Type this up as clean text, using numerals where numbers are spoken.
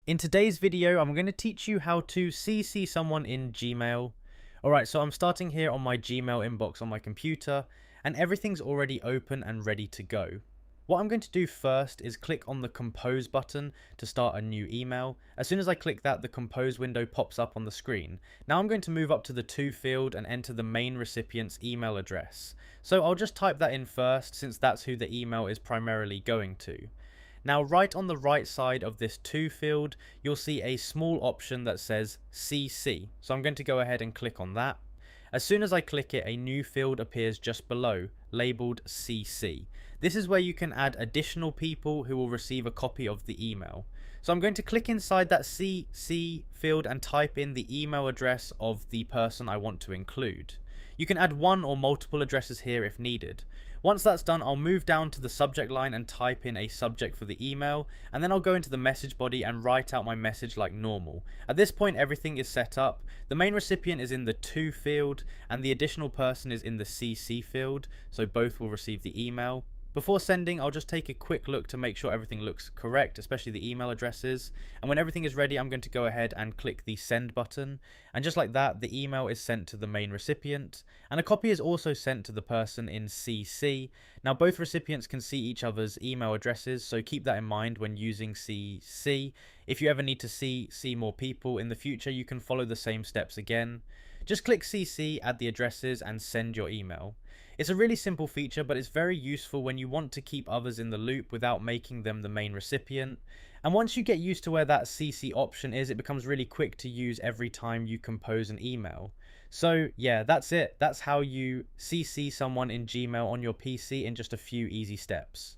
In today's video, I'm going to teach you how to CC someone in Gmail. Alright, so I'm starting here on my Gmail inbox on my computer, and everything's already open and ready to go. What I'm going to do first is click on the Compose button to start a new email. As soon as I click that, the Compose window pops up on the screen. Now I'm going to move up to the To field and enter the main recipient's email address. So I'll just type that in first, since that's who the email is primarily going to. Now, right on the right side of this To field, you'll see a small option that says CC. So I'm going to go ahead and click on that. As soon as I click it, a new field appears just below, labeled CC. This is where you can add additional people who will receive a copy of the email. So I'm going to click inside that CC field and type in the email address of the person I want to include. You can add one or multiple addresses here if needed. Once that's done, I'll move down to the subject line and type in a subject for the email, and then I'll go into the message body and write out my message like normal. At this point, everything is set up. The main recipient is in the To field, and the additional person is in the CC field, so both will receive the email. Before sending, I'll just take a quick look to make sure everything looks correct, especially the email addresses. And when everything is ready, I'm going to go ahead and click the send button. And just like that, the email is sent to the main recipient. And a copy is also sent to the person in CC. Now, both recipients can see each other's email addresses, so keep that in mind when using CC. If you ever need to see more people in the future, you can follow the same steps again. Just click CC, add the addresses, and send your email. It's a really simple feature, but it's very useful when you want to keep others in the loop without making them the main recipient. And once you get used to where that CC option is, it becomes really quick to use every time you compose an email. So yeah, that's it. That's how you CC someone in Gmail on your PC in just a few easy steps.